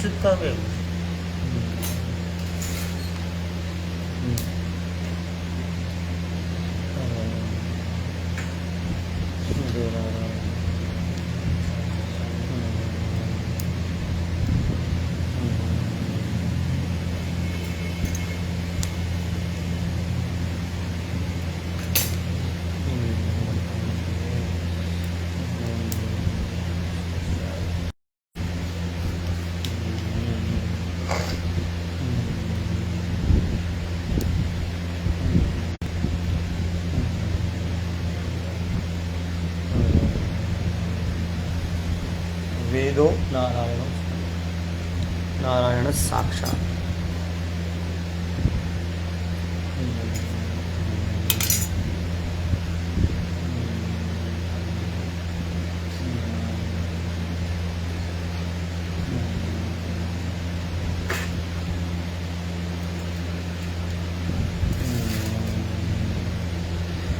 निश्चित कर गए। वेदो नारायण साक्षात्।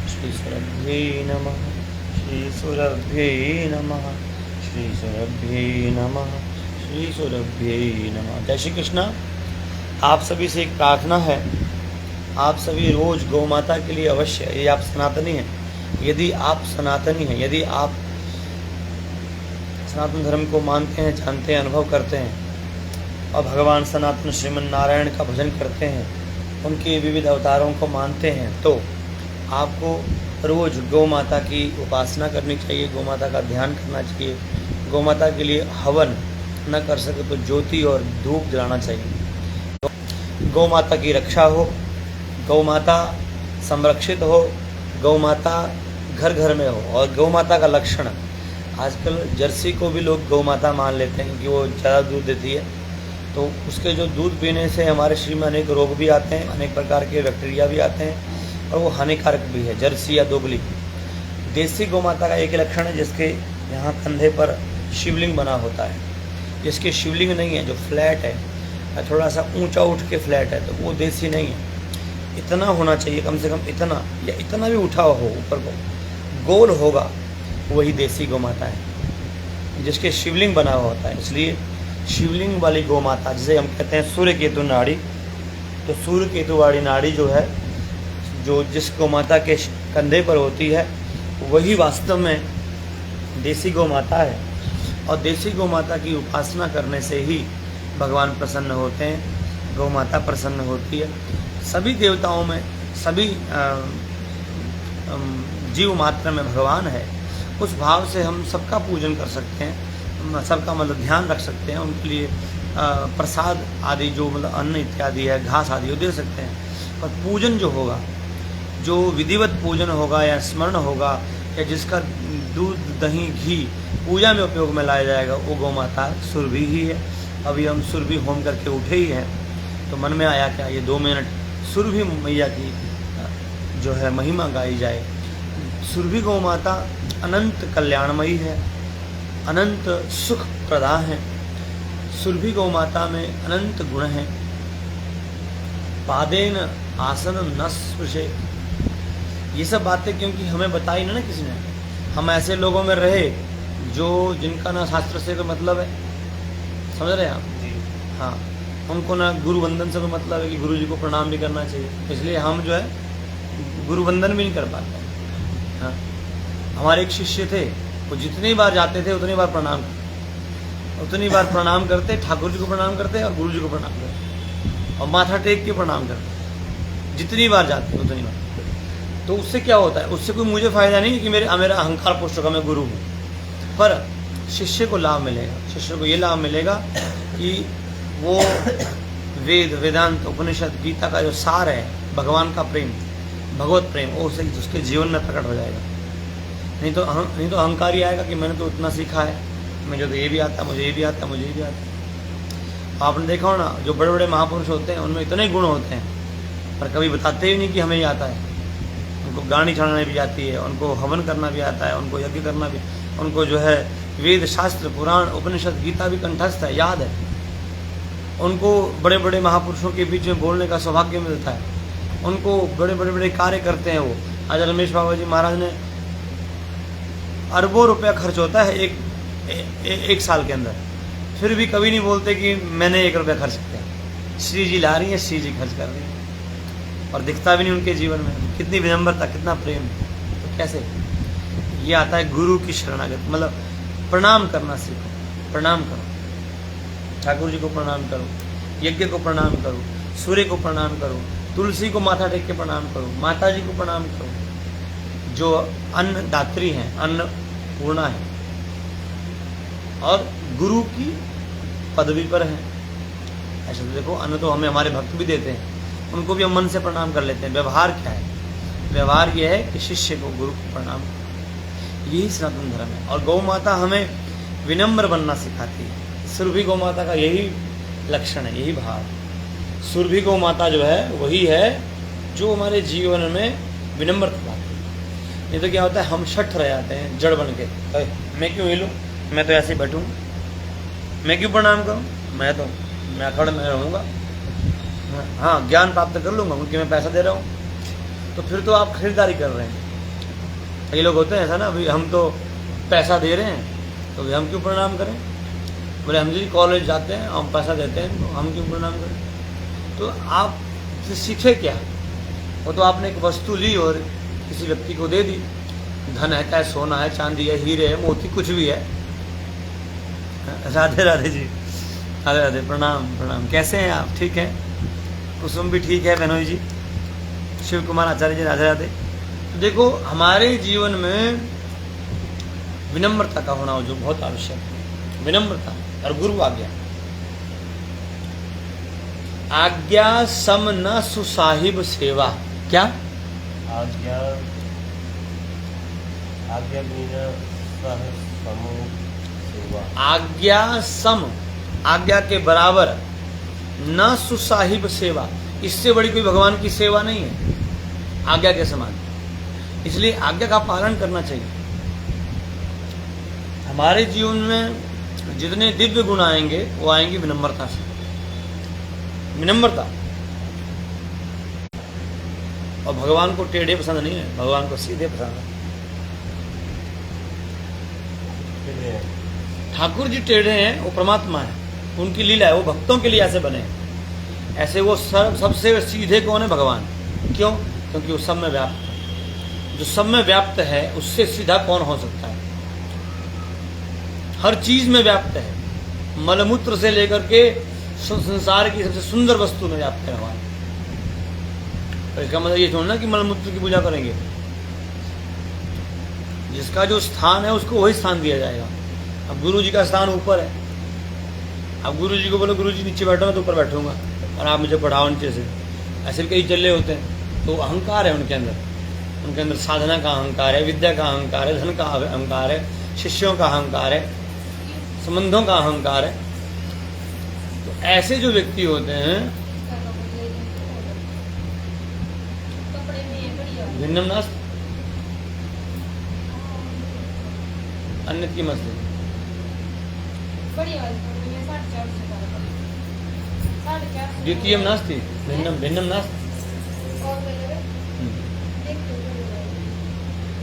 श्री सुरभ्ये नमः, श्री सुरभ्ये नमः, श्री सुरभ्ये नमः, श्री सुरभ्ये नमः। जय श्री कृष्णा। आप सभी से एक प्रार्थना है, आप सभी रोज गौ माता के लिए अवश्य, ये आप सनातनी हैं, यदि आप सनातनी हैं, यदि आप सनातन धर्म को मानते हैं, जानते हैं, अनुभव करते हैं और भगवान सनातन श्रीमन नारायण का भजन करते हैं, उनके विविध अवतारों को मानते हैं, तो आपको रोज गौ माता की उपासना करनी चाहिए, गौ माता का ध्यान करना चाहिए, गौ माता के लिए हवन न कर सके तो ज्योति और धूप जलाना चाहिए। गौ माता की रक्षा हो, गौ माता संरक्षित हो, गौ माता घर घर में हो। और गौ माता का लक्षण, आजकल जर्सी को भी लोग गौ माता मान लेते हैं कि वो ज़्यादा दूध देती है, तो उसके जो दूध पीने से हमारे शरीर में अनेक रोग भी आते हैं, अनेक प्रकार के बैक्टीरिया भी आते हैं और वो हानिकारक भी है, जर्सी या दोगली। देसी गौ माता का एक लक्षण है जिसके यहाँ कंधे पर शिवलिंग बना होता है, जिसके शिवलिंग नहीं है, जो फ्लैट है, थोड़ा सा ऊंचा उठ के फ्लैट है, तो वो देसी नहीं है। इतना होना चाहिए, कम से कम इतना या इतना भी उठा हो ऊपर को, गोल होगा, वही देसी गौ माता है, जिसके शिवलिंग बना हुआ होता है। इसलिए शिवलिंग वाली गौ माता, जिसे हम कहते हैं सूर्य केतु नाड़ी, तो सूर्य केतु वाली नाड़ी जो है, जो जिस गौ माता के कंधे पर होती है, वही वास्तव में देसी गौ माता है। और देसी गौ माता की उपासना करने से ही भगवान प्रसन्न होते हैं, गौ माता प्रसन्न होती है। सभी देवताओं में, सभी जीव मात्र में भगवान है, उस भाव से हम सबका पूजन कर सकते हैं, सबका मतलब ध्यान रख सकते हैं, उनके लिए प्रसाद आदि जो मतलब अन्न इत्यादि है, घास आदि वो दे सकते हैं। पर पूजन जो होगा, जो विधिवत पूजन होगा या स्मरण होगा, या जिसका दूध दही घी पूजा में उपयोग में लाया जाएगा, वो गौ माता सुरभि ही है। अभी हम सुरभि होम करके उठे ही हैं, तो मन में आया क्या ये 2 मिनट सुरभि मैया की जो है महिमा गाई जाए। सुरभि गौ माता अनंत कल्याणमयी है, अनंत सुख प्रदा है। सुरभि गौ माता में अनंत गुण हैं। पादेन आसन न स्पृशे, ये सब बातें क्योंकि हमें बताई ना किसी ने। हम ऐसे लोगों में रहे जो जिनका ना शास्त्र से कोई मतलब है, समझ रहे हैं आप? हाँ, उनको ना गुरु वंदन से कोई मतलब है कि गुरु जी को प्रणाम भी करना चाहिए, इसलिए हम जो है गुरु वंदन भी नहीं कर पाते। हाँ, हमारे एक शिष्य थे, वो जितनी बार जाते थे उतनी बार प्रणाम करते, ठाकुर जी को प्रणाम करते और गुरु जी को प्रणाम करते और माथा टेक के प्रणाम करते, जितनी बार जाते उतनी बार। तो उससे क्या होता है? उससे कोई मुझे फायदा नहीं कि मेरा अहंकार पुष्ट होगा, मैं गुरु हूँ, पर शिष्य को लाभ मिलेगा। शिष्य को ये लाभ मिलेगा कि वो वेद, वेदांत, उपनिषद, गीता का जो सार है, भगवान का प्रेम, भगवत प्रेम, वो उसके जीवन में प्रकट हो जाएगा। नहीं तो अहंकारी आएगा कि मैंने तो उतना सीखा है, मुझे तो ये भी आता, मुझे ये भी आता, मुझे ये भी आता। आपने देखा हो ना, जो बड़े बड़े महापुरुष होते हैं उनमें इतने गुण होते हैं, पर कभी बताते ही नहीं कि हमें ये आता है। उनको गाड़ी चढ़ाने भी आती है, उनको हवन करना भी आता है, उनको यज्ञ करना भी, उनको जो है वेद, शास्त्र, पुराण, उपनिषद, गीता भी कंठस्थ है, याद है। उनको बड़े बड़े महापुरुषों के बीच में बोलने का सौभाग्य मिलता है, उनको बड़े बड़े कार्य करते हैं वो। आज रमेश बाबा जी महाराज ने अरबों रुपया खर्च होता है एक साल के अंदर, फिर भी कभी नहीं बोलते कि मैंने 1 रुपया खर्च किया। श्री जी ला रही हैं, श्री जी खर्च कर रही हैं, और दिखता भी नहीं उनके जीवन में। कितनी विनम्रता, कितना प्रेम। तो कैसे ये आता है गुरु की शरणागत, मतलब प्रणाम करना सीखो। प्रणाम करो, ठाकुर जी को प्रणाम करो, यज्ञ को प्रणाम करो, सूर्य को प्रणाम करो, तुलसी को माथा टेक के प्रणाम करो, माता जी को प्रणाम करो, जो अन्नदात्री हैं, अन्नपूर्णा है, और गुरु की पदवी पर हैं। ऐसे तो देखो, अन्न तो हमें हमारे भक्त भी देते हैं, उनको भी हम मन से प्रणाम कर लेते हैं। व्यवहार क्या है? व्यवहार यह है कि शिष्य को गुरु को प्रणाम करो। यही सनातन धर्म है। और गौ माता हमें विनम्र बनना सिखाती है। सुरभि गौ माता का यही लक्षण है, यही भाव। सुरभि गौ माता जो है वही है जो हमारे जीवन में विनम्रता लाती है। ये तो क्या होता है, हम शठ रह जाते हैं जड़ बन के। मैं क्यों हिलूँ, मैं तो ऐसे ही बैठूँ, मैं क्यों प्रणाम करूँ, मैं अखड़ में रहूँगा, हाँ ज्ञान प्राप्त कर लूँगा क्योंकि मैं पैसा दे रहा हूँ। तो फिर तो आप खरीदारी कर रहे हैं। कई लोग होते हैं ऐसा ना, अभी हम तो पैसा दे रहे हैं तो भी हम क्यों प्रणाम करें। बोले हम जी कॉलेज जाते हैं, हम पैसा देते हैं तो हम क्यों प्रणाम करें। तो आप सीखे क्या? वो तो आपने एक वस्तु ली और किसी व्यक्ति को दे दी। धन है, चाहे सोना है, चांदी है, हीरे है, मोती, कुछ भी है। राधे राधे जी, राधे राधे, प्रणाम प्रणाम। कैसे हैं आप? ठीक है? कुसुम भी ठीक है, बहनोई जी, शिव कुमार आचार्य जी, राधे राधे। तो देखो, हमारे जीवन में विनम्रता का होना जो बहुत आवश्यक है। विनम्रता और गुरु आज्ञा। आज्ञा सम न सुसाहिब सेवा। क्या? आज्ञा बिना समूह सेवा। आज्ञा सम, आज्ञा के बराबर, न सुसाहिब सेवा। इससे बड़ी कोई भगवान की सेवा नहीं है आज्ञा के समान। इसलिए आज्ञा का पालन करना चाहिए। हमारे जीवन में जितने दिव्य गुण आएंगे वो आएंगे विनम्रता से। विनम्रता। और भगवान को टेढ़े पसंद नहीं है, भगवान को सीधे पसंद है। ठाकुर जी टेढ़े हैं, वो परमात्मा है, उनकी लीला है, वो भक्तों के लिए ऐसे बने। ऐसे वो सबसे सीधे कौन है? भगवान। क्यों? क्योंकि वो सब में व्याप्त है। जो सब में व्याप्त है उससे सीधा कौन हो सकता है? हर चीज में व्याप्त है। मलमूत्र से लेकर के संसार की सबसे सुंदर वस्तु में व्याप्त है भगवान। तो इसका मतलब ये थोड़ा ना कि मलमूत्र की पूजा करेंगे। जिसका जो स्थान है उसको वही स्थान दिया जाएगा। अब गुरु जी का स्थान ऊपर है। अब गुरु जी को बोलो गुरु जी नीचे बैठो, मैं तो ऊपर बैठूंगा और आप मुझे पढ़ाओ नीचे से। ऐसे कई चले होते हैं। तो अहंकार है उनके अंदर साधना का अहंकार है, विद्या का अहंकार है, धन का अहंकार है, शिष्यों का अहंकार है, संबंधों का अहंकार है। तो ऐसे जो व्यक्ति होते हैं भिन्नम नास्ति अन्य की मसले द्वितीयम नास्ति भिन्नम नास्ति।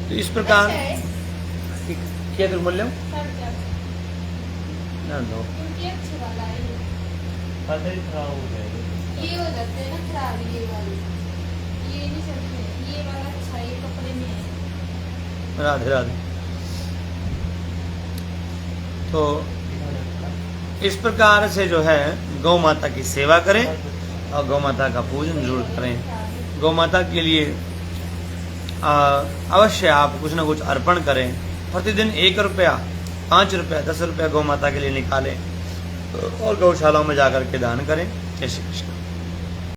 तो इस प्रकार क्या दुर्मूल्यम ना दो ये हो जाते हैं ना खराब, ये वाले ये नहीं चलते, ये वाला अच्छा, ये कपड़े में है। राधे राधे। तो इस प्रकार से जो है गौ माता की सेवा करें और गौ माता का पूजन जरूर करें। गौ माता के लिए अवश्य आप कुछ ना कुछ अर्पण करें। प्रतिदिन 1 रुपया, 5 रुपया, 10 रुपया गौ माता के लिए निकालें और गौशालाओं में जाकर के दान करें। जय श्री कृष्ण।